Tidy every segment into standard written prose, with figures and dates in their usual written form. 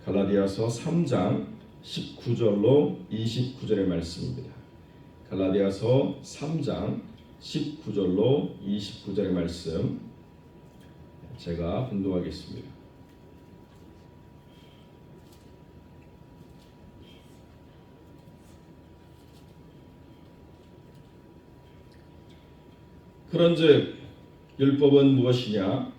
갈라디아서 3장 19절로 29절의 말씀입니다. 갈라디아서 3장 19절로 29절의 말씀 제가 분독하겠습니다. 그런즉 율법은 무엇이냐?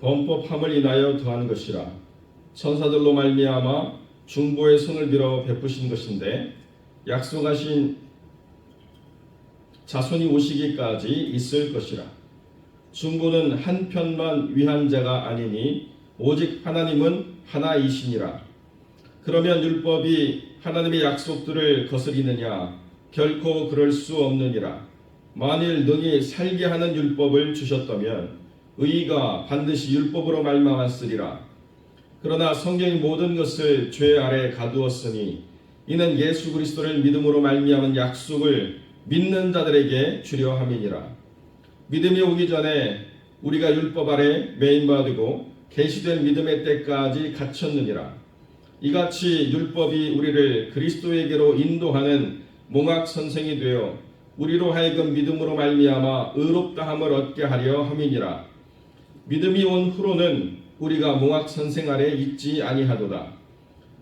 범법함을 인하여 더한 것이라. 천사들로 말미암아 중보의 손을 빌어 베푸신 것인데 약속하신 자손이 오시기까지 있을 것이라. 중보는 한편만 위한 자가 아니니 오직 하나님은 하나이시니라. 그러면 율법이 하나님의 약속들을 거스리느냐? 결코 그럴 수 없느니라. 만일 능히 살게 하는 율법을 주셨다면 의가 반드시 율법으로 말미암았으리라. 그러나 성경이 모든 것을 죄 아래 가두었으니 이는 예수 그리스도를 믿음으로 말미암은 약속을 믿는 자들에게 주려 함이니라. 믿음이 오기 전에 우리가 율법 아래 매인받고 계시된 믿음의 때까지 갇혔느니라. 이같이 율법이 우리를 그리스도에게로 인도하는 몽학 선생이 되어 우리로 하여금 믿음으로 말미암아 의롭다함을 얻게 하려 함이니라. 믿음이 온 후로는 우리가 몽학 선생 아래 있지 아니하도다.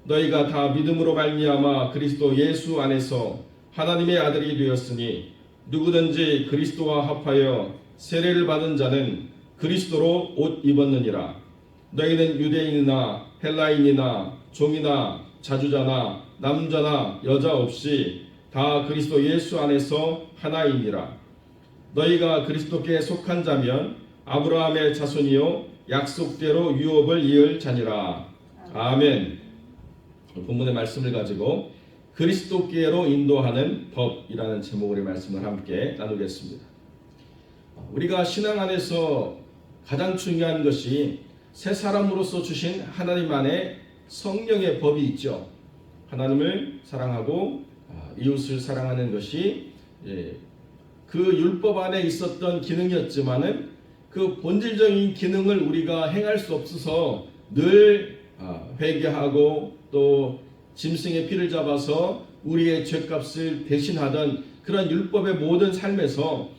너희가 다 믿음으로 말미암아 그리스도 예수 안에서 하나님의 아들이 되었으니 누구든지 그리스도와 합하여 세례를 받은 자는 그리스도로 옷 입었느니라. 너희는 유대인이나 헬라인이나 종이나 자주자나 남자나 여자 없이 다 그리스도 예수 안에서 하나이니라. 너희가 그리스도께 속한 자면 아브라함의 자손이요 약속대로 유업을 이을 자니라. 아멘. 본문의 말씀을 가지고 그리스도께로 인도하는 법이라는 제목의 말씀을 함께 나누겠습니다. 우리가 신앙 안에서 가장 중요한 것이 새 사람으로서 주신 하나님 안에 성령의 법이 있죠. 하나님을 사랑하고 이웃을 사랑하는 것이 그 율법 안에 있었던 기능이었지만은 그 본질적인 기능을 우리가 행할 수 없어서 늘 회개하고 또 짐승의 피를 잡아서 우리의 죄값을 대신하던 그런 율법의 모든 삶에서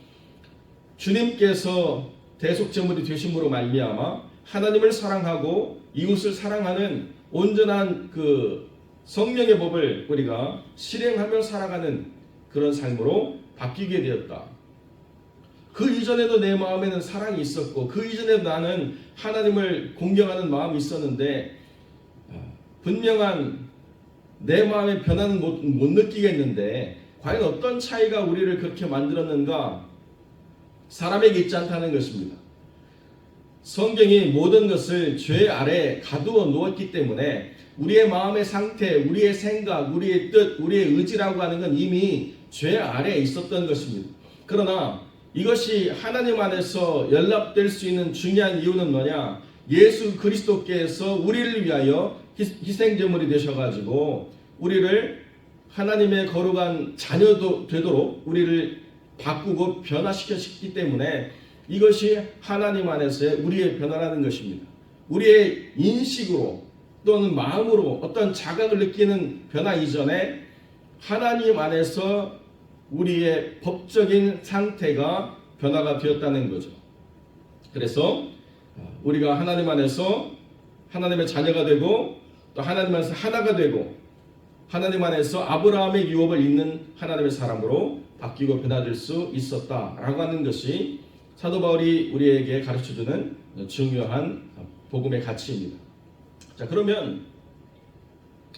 주님께서 대속제물이 되심으로 말미암아 하나님을 사랑하고 이웃을 사랑하는 온전한 그 성령의 법을 우리가 실행하며 살아가는 그런 삶으로 바뀌게 되었다. 그 이전에도 내 마음에는 사랑이 있었고 그 이전에도 나는 하나님을 공경하는 마음이 있었는데 분명한 내 마음의 변화는 못 느끼겠는데 과연 어떤 차이가 우리를 그렇게 만들었는가? 사람에게 있지 않다는 것입니다. 성경이 모든 것을 죄 아래 가두어 놓았기 때문에 우리의 마음의 상태, 우리의 생각, 우리의 뜻, 우리의 의지라고 하는 건 이미 죄 아래에 있었던 것입니다. 그러나 이것이 하나님 안에서 연락될 수 있는 중요한 이유는 뭐냐? 예수 그리스도께서 우리를 위하여 희생제물이 되셔가지고 우리를 하나님의 거룩한 자녀도 되도록 우리를 바꾸고 변화시켰기 때문에 이것이 하나님 안에서의 우리의 변화라는 것입니다. 우리의 인식으로 또는 마음으로 어떤 자각을 느끼는 변화 이전에 하나님 안에서 우리의 법적인 상태가 변화가 되었다는 거죠. 그래서 우리가 하나님 안에서 하나님의 자녀가 되고 또 하나님 안에서 하나가 되고 하나님 안에서 아브라함의 유업을 잇는 하나님의 사람으로 바뀌고 변화될 수 있었다라고 하는 것이 사도 바울이 우리에게 가르쳐주는 중요한 복음의 가치입니다. 자, 그러면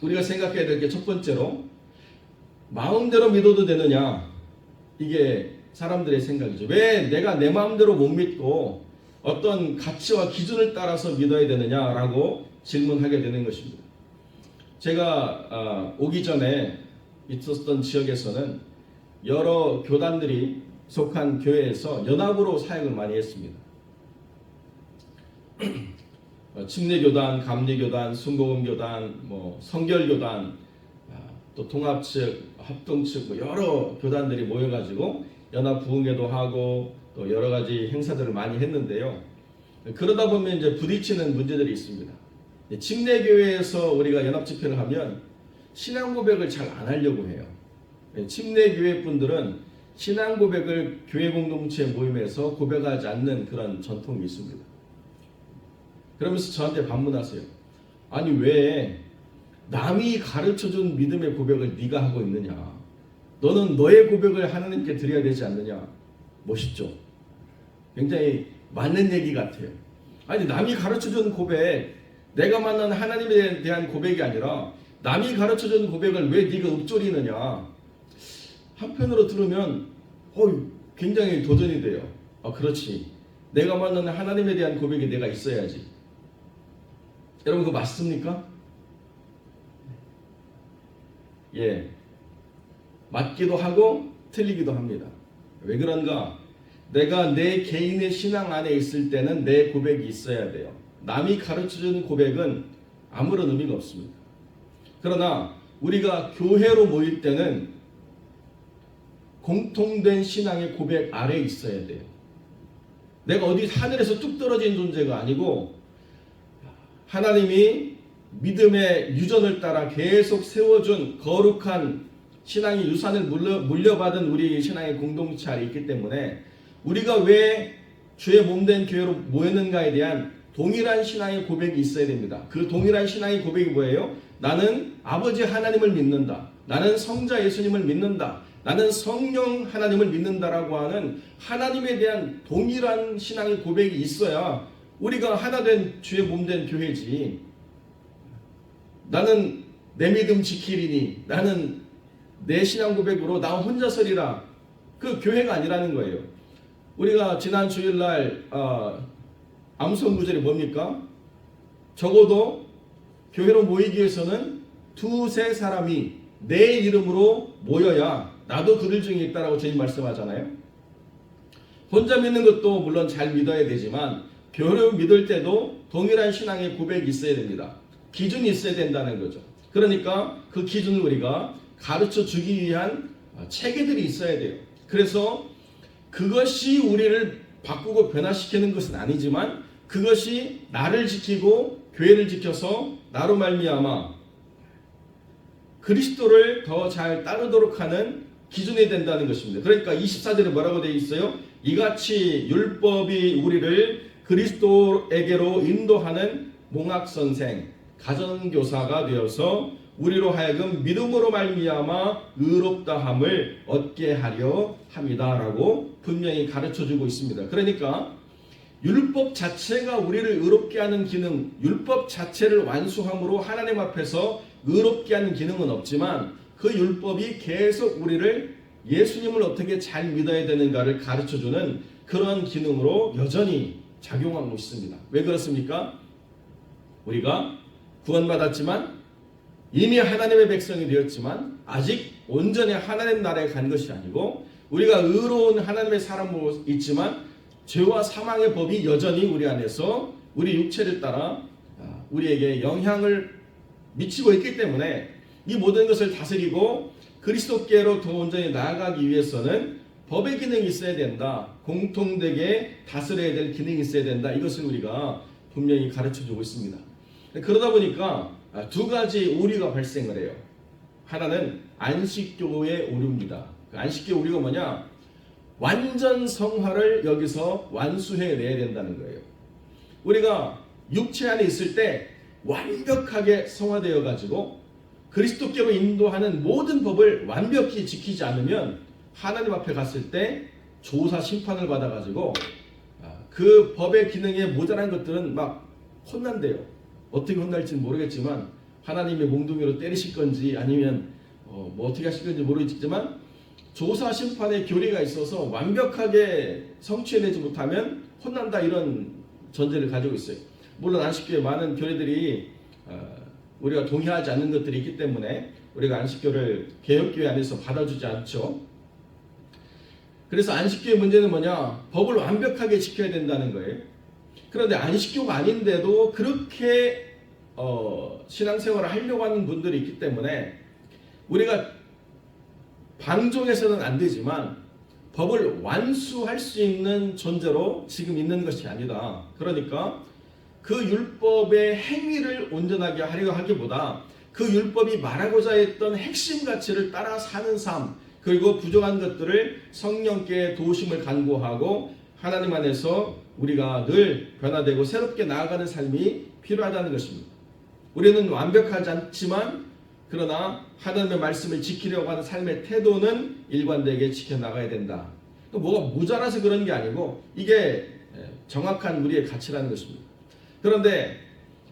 우리가 생각해야 될 게 첫 번째로 마음대로 믿어도 되느냐? 이게 사람들의 생각이죠. 왜 내가 내 마음대로 못 믿고 어떤 가치와 기준을 따라서 믿어야 되느냐라고 질문하게 되는 것입니다. 제가 오기 전에 있었던 지역에서는 여러 교단들이 속한 교회에서 연합으로 사역을 많이 했습니다. 침례교단, 감리교단, 순복음교단, 성결교단, 또 통합측, 합동측 여러 교단들이 모여가지고 연합 부흥회도 하고 또 여러 가지 행사들을 많이 했는데요. 그러다 보면 이제 부딪히는 문제들이 있습니다. 침례교회에서 우리가 연합집회를 하면 신앙 고백을 잘 안 하려고 해요. 침례교회 분들은 신앙 고백을 교회 공동체 모임에서 고백하지 않는 그런 전통이 있습니다. 그러면서 저한테 반문하세요. 아니 왜 남이 가르쳐준 믿음의 고백을 네가 하고 있느냐? 너는 너의 고백을 하나님께 드려야 되지 않느냐? 멋있죠? 굉장히 맞는 얘기 같아요. 아니 남이 가르쳐준 고백, 내가 만난 하나님에 대한 고백이 아니라 남이 가르쳐준 고백을 왜 네가 읊조리느냐? 한편으로 들으면 굉장히 도전이 돼요. 그렇지. 내가 만난 하나님에 대한 고백이 내가 있어야지. 여러분 그거 맞습니까? 예, 맞기도 하고 틀리기도 합니다. 왜 그런가? 내가 내 개인의 신앙 안에 있을 때는 내 고백이 있어야 돼요. 남이 가르쳐준 고백은 아무런 의미가 없습니다. 그러나 우리가 교회로 모일 때는 공통된 신앙의 고백 아래에 있어야 돼요. 내가 어디 하늘에서 뚝 떨어진 존재가 아니고 하나님이 믿음의 유전을 따라 계속 세워준 거룩한 신앙의 유산을 물려받은 우리 신앙의 공동체 안에 있기 때문에 우리가 왜 주의 몸된 교회로 모였는가에 대한 동일한 신앙의 고백이 있어야 됩니다. 그 동일한 신앙의 고백이 뭐예요? 나는 아버지 하나님을 믿는다. 나는 성자 예수님을 믿는다. 나는 성령 하나님을 믿는다라고 하는 하나님에 대한 동일한 신앙의 고백이 있어야 우리가 하나 된 주의 몸된 교회지. 나는 내 믿음 지키리니 나는 내 신앙 고백으로 나 혼자 서리라. 그 교회가 아니라는 거예요. 우리가 지난 주일날 암송 구절이 뭡니까? 적어도 교회로 모이기 위해서는 두세 사람이 내 이름으로 모여야 나도 그들 중에 있다라고 주님 말씀하잖아요. 혼자 믿는 것도 물론 잘 믿어야 되지만 교회를 믿을 때도 동일한 신앙의 고백이 있어야 됩니다. 기준이 있어야 된다는 거죠. 그러니까 그 기준을 우리가 가르쳐 주기 위한 체계들이 있어야 돼요. 그래서 그것이 우리를 바꾸고 변화시키는 것은 아니지만 그것이 나를 지키고 교회를 지켜서 나로 말미암아 그리스도를 더 잘 따르도록 하는 기준이 된다는 것입니다. 그러니까 24절에 뭐라고 되어 있어요? 이같이 율법이 우리를 그리스도에게로 인도하는 몽학선생, 가정교사가 되어서 우리로 하여금 믿음으로 말미암아 의롭다함을 얻게 하려 함이다라고 분명히 가르쳐주고 있습니다. 그러니까 율법 자체가 우리를 의롭게 하는 기능, 율법 자체를 완수함으로 하나님 앞에서 의롭게 하는 기능은 없지만 그 율법이 계속 우리를 예수님을 어떻게 잘 믿어야 되는가를 가르쳐주는 그런 기능으로 여전히 작용하고 있습니다. 왜 그렇습니까? 우리가 구원받았지만 이미 하나님의 백성이 되었지만 아직 온전히 하나님 나라에 간 것이 아니고 우리가 의로운 하나님의 사람으로 있지만 죄와 사망의 법이 여전히 우리 안에서 우리 육체를 따라 우리에게 영향을 미치고 있기 때문에 이 모든 것을 다스리고 그리스도께로 더 온전히 나아가기 위해서는 법의 기능이 있어야 된다. 공통되게 다스려야 될 기능이 있어야 된다. 이것을 우리가 분명히 가르쳐주고 있습니다. 그러다 보니까 두 가지 오류가 발생을 해요. 하나는 안식교의 오류입니다. 안식교 오류가 뭐냐? 완전 성화를 여기서 완수해내야 된다는 거예요. 우리가 육체 안에 있을 때 완벽하게 성화되어 가지고 그리스도께로 인도하는 모든 법을 완벽히 지키지 않으면 하나님 앞에 갔을 때 조사 심판을 받아 가지고 그 법의 기능에 모자란 것들은 막 혼난대요. 어떻게 혼날지는 모르겠지만 하나님이 몽둥이로 때리실 건지 아니면 뭐 어떻게 하실 건지 모르겠지만 조사 심판의 교리가 있어서 완벽하게 성취해내지 못하면 혼난다, 이런 전제를 가지고 있어요. 물론 안식교에 많은 교리들이 우리가 동의하지 않는 것들이 있기 때문에 우리가 안식교를 개혁교회 안에서 받아주지 않죠. 그래서 안식교의 문제는 뭐냐? 법을 완벽하게 지켜야 된다는 거예요. 그런데 안식교가 아닌데도 그렇게 신앙생활을 하려고 하는 분들이 있기 때문에 우리가 방종해서는 안 되지만 법을 완수할 수 있는 존재로 지금 있는 것이 아니다. 그러니까 그 율법의 행위를 온전하게 하려 하기보다 그 율법이 말하고자 했던 핵심 가치를 따라 사는 삶, 그리고 부족한 것들을 성령께 도우심을 간구하고 하나님 안에서 우리가 늘 변화되고 새롭게 나아가는 삶이 필요하다는 것입니다. 우리는 완벽하지 않지만 그러나 하나님의 말씀을 지키려고 하는 삶의 태도는 일관되게 지켜나가야 된다. 뭐가 모자라서 그런 게 아니고 이게 정확한 우리의 가치라는 것입니다. 그런데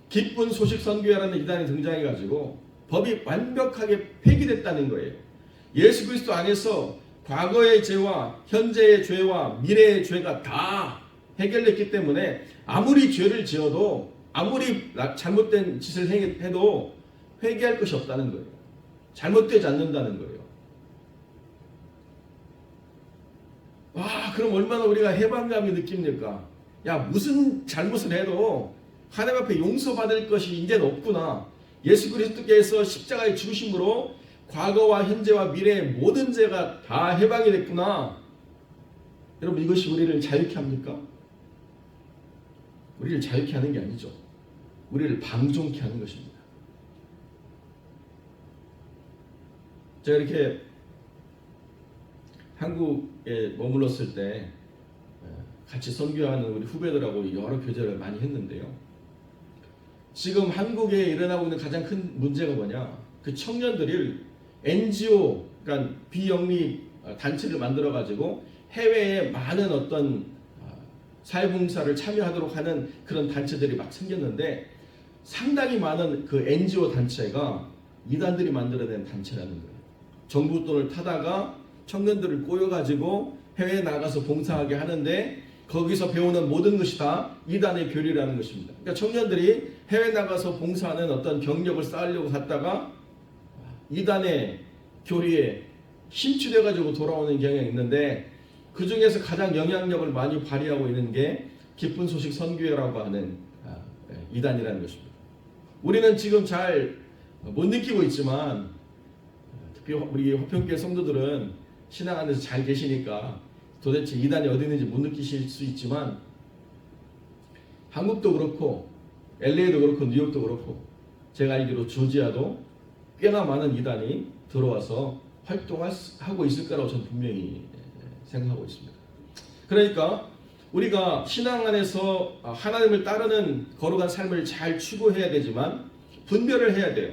기쁜 소식 선교회라는 이단이 등장해가지고 법이 완벽하게 폐기됐다는 거예요. 예수 그리스도 안에서 과거의 죄와 현재의 죄와 미래의 죄가 다 해결됐기 때문에 아무리 죄를 지어도 아무리 잘못된 짓을 해도 회개할 것이 없다는 거예요. 잘못되지 않는다는 거예요. 와, 그럼 얼마나 우리가 해방감이 느낍니까? 야, 무슨 잘못을 해도 하나님 앞에 용서받을 것이 이제는 없구나. 예수 그리스도께서 십자가의 죽으심으로 과거와 현재와 미래의 모든 죄가 다 해방이 됐구나. 여러분, 이것이 우리를 자유케 합니까? 우리를 자유케 하는 게 아니죠. 우리를 방종케 하는 것입니다. 제가 이렇게 한국에 머물렀을 때 같이 선교하는 우리 후배들하고 여러 교제를 많이 했는데요. 지금 한국에 일어나고 있는 가장 큰 문제가 뭐냐? 그 청년들이 NGO, 그러니까 비영리 단체를 만들어 가지고 해외에 많은 어떤 사회봉사를 참여하도록 하는 그런 단체들이 막 생겼는데 상당히 많은 그 NGO 단체가 이단들이 만들어낸 단체라는 거예요. 정부 돈을 타다가 청년들을 꼬여가지고 해외에 나가서 봉사하게 하는데 거기서 배우는 모든 것이 다 이단의 교리라는 것입니다. 그러니까 청년들이 해외 나가서 봉사하는 어떤 경력을 쌓으려고 갔다가 이단의 교리에 심취돼가지고 돌아오는 경향이 있는데 그 중에서 가장 영향력을 많이 발휘하고 있는 게 기쁜 소식 선교회라고 하는 이단이라는 것입니다. 우리는 지금 잘 못 느끼고 있지만 특히 우리 화평교회 성도들은 신앙 안에서 잘 계시니까 도대체 이단이 어디 있는지 못 느끼실 수 있지만 한국도 그렇고 LA도 그렇고 뉴욕도 그렇고 제가 알기로 조지아도 꽤나 많은 이단이 들어와서 활동하고 있을 거라고 저는 분명히 생각하고 있습니다. 그러니까 우리가 신앙 안에서 하나님을 따르는 거룩한 삶을 잘 추구해야 되지만 분별을 해야 돼요.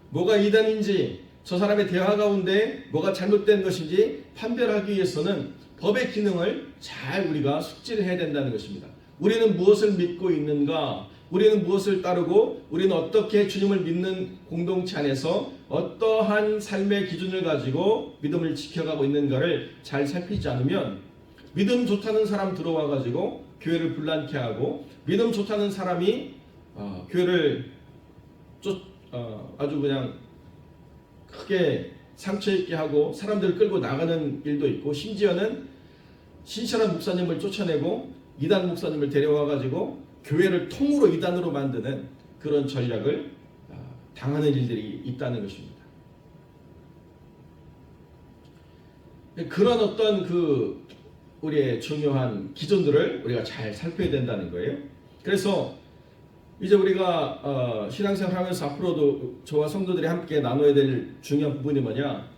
뭐가 이단인지 저 사람의 대화 가운데 뭐가 잘못된 것인지 판별하기 위해서는 법의 기능을 잘 우리가 숙지를 해야 된다는 것입니다. 우리는 무엇을 믿고 있는가? 우리는 무엇을 따르고 우리는 어떻게 주님을 믿는 공동체 안에서 어떠한 삶의 기준을 가지고 믿음을 지켜가고 있는가를 잘 살피지 않으면 믿음 좋다는 사람 들어와 가지고 교회를 분란케 하고 믿음 좋다는 사람이 교회를 아주 그냥 크게 상처 있게 하고 사람들을 끌고 나가는 일도 있고 심지어는 신실한 목사님을 쫓아내고 이단 목사님을 데려와 가지고 교회를 통으로 이단으로 만드는 그런 전략을 당하는 일들이 있다는 것입니다. 그런 어떤 그 우리의 중요한 기준들을 우리가 잘 살펴야 된다는 거예요. 그래서 이제 우리가 신앙생활 하면서 앞으로도 저와 성도들이 함께 나눠야 될 중요한 부분이 뭐냐?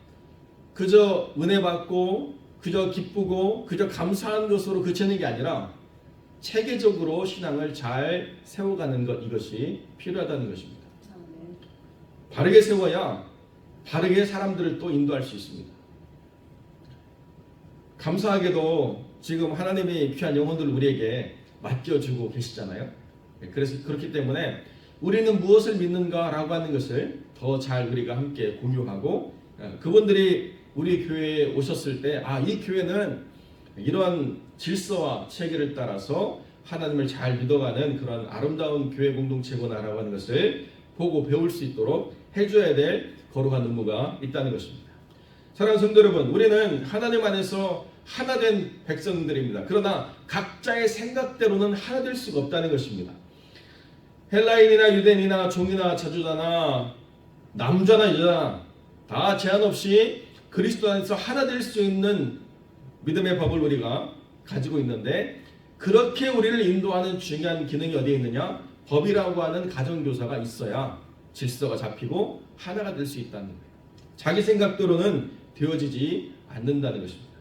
그저 은혜 받고 그저 기쁘고 그저 감사한 것으로 그치는 게 아니라 체계적으로 신앙을 잘 세워가는 것, 이것이 필요하다는 것입니다. 바르게 세워야 바르게 사람들을 또 인도할 수 있습니다. 감사하게도 지금 하나님이 귀한 영혼들을 우리에게 맡겨주고 계시잖아요. 그래서 그렇기 때문에 우리는 무엇을 믿는가라고 하는 것을 더 잘 우리가 함께 공유하고 그분들이 우리 교회에 오셨을 때 이 교회는 이러한 질서와 체계를 따라서 하나님을 잘 믿어가는 그런 아름다운 교회 공동체구나라고 하는 것을 보고 배울 수 있도록 해줘야 될 거룩한 의무가 있다는 것입니다. 사랑하는 성도 여러분, 우리는 하나님 안에서 하나된 백성들입니다. 그러나 각자의 생각대로는 하나 될 수가 없다는 것입니다. 헬라인이나 유대인이나 종이나 자주자나 남자나 여자나 다 제한 없이 그리스도 안에서 하나 될 수 있는 믿음의 법을 우리가 가지고 있는데 그렇게 우리를 인도하는 중요한 기능이 어디에 있느냐? 법이라고 하는 가정교사가 있어야 질서가 잡히고 하나가 될 수 있다는 거예요. 자기 생각대로는 되어지지 않는다는 것입니다.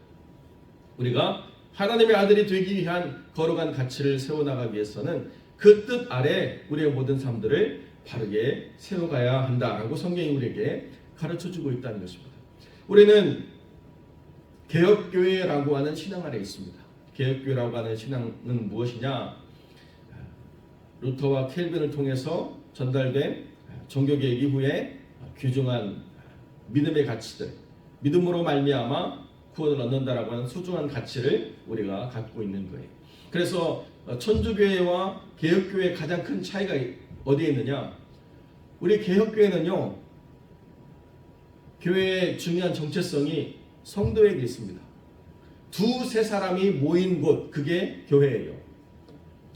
우리가 하나님의 아들이 되기 위한 거룩한 가치를 세워나가기 위해서는 그 뜻 아래 우리의 모든 삶들을 바르게 세워가야 한다라고 성경이 우리에게 가르쳐주고 있다는 것입니다. 우리는 개혁교회라고 하는 신앙 아래 있습니다. 개혁교회라고 하는 신앙은 무엇이냐? 루터와 켈빈을 통해서 전달된 종교개혁 이후에 귀중한 믿음의 가치들, 믿음으로 말미암아 구원을 얻는다라고 하는 소중한 가치를 우리가 갖고 있는 거예요. 그래서 천주교회와 개혁교회의 가장 큰 차이가 어디에 있느냐? 우리 개혁교회는요, 교회의 중요한 정체성이 성도에게 있습니다. 두세 사람이 모인 곳, 그게 교회예요.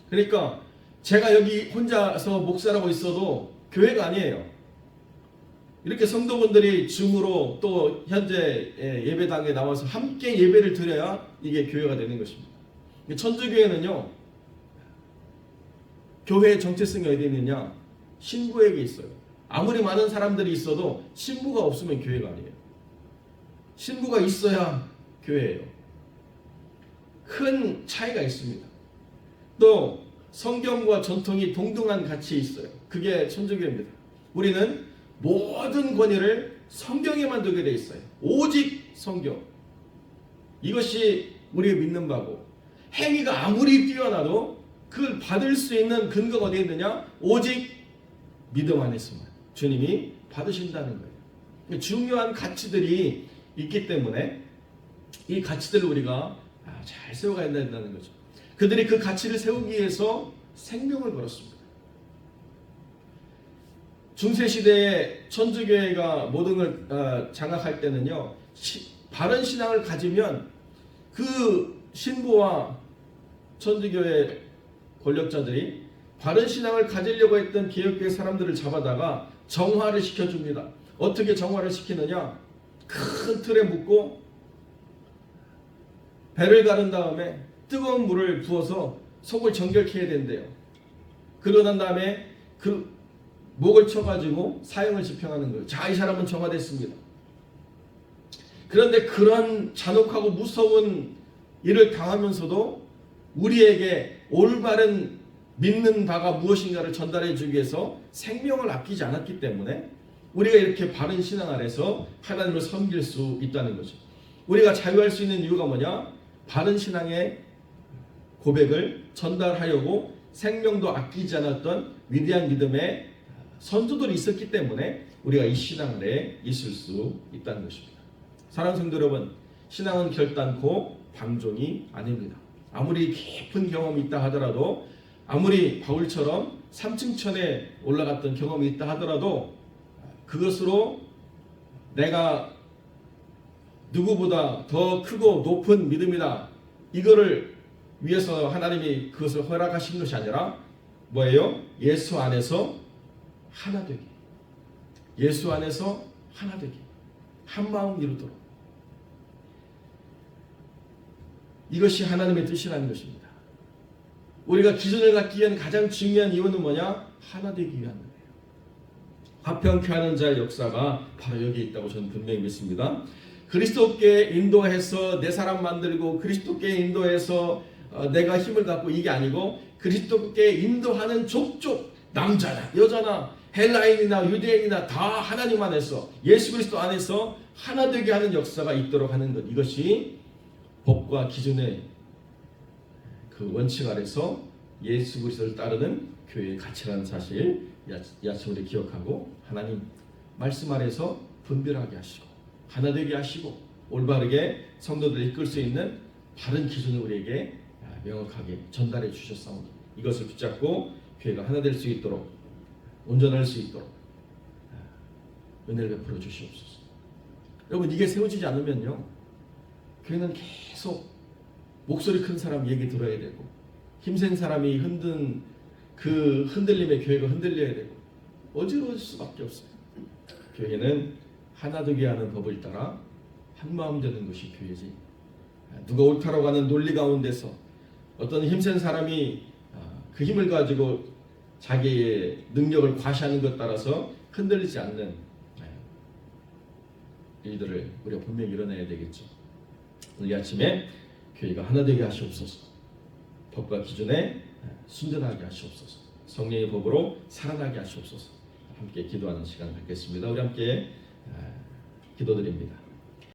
그러니까 제가 여기 혼자서 목사라고 있어도 교회가 아니에요. 이렇게 성도분들이 줌으로 또 현재 예배당에 나와서 함께 예배를 드려야 이게 교회가 되는 것입니다. 천주교회는요, 교회의 정체성이 어디 있느냐? 신부에게 있어요. 아무리 많은 사람들이 있어도 신부가 없으면 교회가 아니에요. 신부가 있어야 교회예요. 큰 차이가 있습니다. 또 성경과 전통이 동등한 가치에 있어요. 그게 천주교입니다. 우리는 모든 권위를 성경에만 두게 돼 있어요. 오직 성경. 이것이 우리가 믿는 바고, 행위가 아무리 뛰어나도 그걸 받을 수 있는 근거가 어디에 있느냐? 오직 믿음 안에서만 주님이 받으신다는 거예요. 중요한 가치들이 있기 때문에 이 가치들을 우리가 잘 세워가야 된다는 거죠. 그들이 그 가치를 세우기 위해서 생명을 걸었습니다. 중세시대에 천주교회가 모든 걸 장악할 때는요, 바른 신앙을 가지면 그 신부와 천주교회 권력자들이 바른 신앙을 가지려고 했던 개혁교회 사람들을 잡아다가 정화를 시켜줍니다. 어떻게 정화를 시키느냐? 큰 틀에 묶고 배를 가른 다음에 뜨거운 물을 부어서 속을 정결케 해야 된대요. 그러고 난 다음에 그 목을 쳐가지고 사형을 집행하는 거예요. 자, 이 사람은 정화됐습니다. 그런데 그런 잔혹하고 무서운 일을 당하면서도 우리에게 올바른 믿는 바가 무엇인가를 전달해 주기 위해서 생명을 아끼지 않았기 때문에 우리가 이렇게 바른 신앙 아래서 하나님을 섬길 수 있다는 거죠. 우리가 자유할 수 있는 이유가 뭐냐? 바른 신앙의 고백을 전달하려고 생명도 아끼지 않았던 위대한 믿음의 선조들이 있었기 때문에 우리가 이 신앙 아래에 있을 수 있다는 것입니다. 사랑하는 성도 여러분, 신앙은 결단코 방종이 아닙니다. 아무리 깊은 경험이 있다 하더라도, 아무리 바울처럼 3층천에 올라갔던 경험이 있다 하더라도 그것으로 내가 누구보다 더 크고 높은 믿음이다, 이거를 위해서 하나님이 그것을 허락하신 것이 아니라 뭐예요? 예수 안에서 하나 되기. 예수 안에서 하나 되기. 한 마음 이루도록. 이것이 하나님의 뜻이라는 것입니다. 우리가 기준을 갖기 위한 가장 중요한 이유는 뭐냐? 하나 되기 위한 거예요. 화평케 하는 자의 역사가 바로 여기에 있다고 저는 분명히 믿습니다. 그리스도께 인도해서 내 사람 만들고 그리스도께 인도해서 내가 힘을 갖고, 이게 아니고 그리스도께 인도하는 족족, 남자나 여자나 헬라인이나 유대인이나 다 하나님 안에서, 예수 그리스도 안에서 하나 되게 하는 역사가 있도록 하는 것, 이것이 법과 기준의 그 원칙 아래서 예수 그리스도를 따르는 교회의 가치라는 사실, 이 아침 우리 기억하고 하나님 말씀 아래서 분별하게 하시고 하나 되게 하시고 올바르게 성도들을 이끌 수 있는 바른 기준을 우리에게 명확하게 전달해 주셨사오니 이것을 붙잡고 교회가 하나 될 수 있도록, 온전할 수 있도록 은혜를 베풀어 주시옵소서. 여러분, 이게 세워지지 않으면요, 교회는 계속 목소리 큰 사람 얘기 들어야 되고, 힘센 사람이 흔든 그 흔들림에 교회가 흔들려야 되고, 어지러울 수밖에 없어요. 교회는 하나 되게 하는 법을 따라 한 마음 되는 것이 교회지, 누가 옳다라고 하는 논리 가운데서 어떤 힘센 사람이 그 힘을 가지고 자기의 능력을 과시하는 것 따라서 흔들리지 않는 일들을 우리가 분명히 이뤄내야 되겠죠. 오늘 이 아침에 교회가 하나 되게 하시옵소서. 법과 기준에 순전하게 하시옵소서. 성령의 법으로 살아나게 하시옵소서. 함께 기도하는 시간 갖겠습니다. 우리 함께 기도드립니다.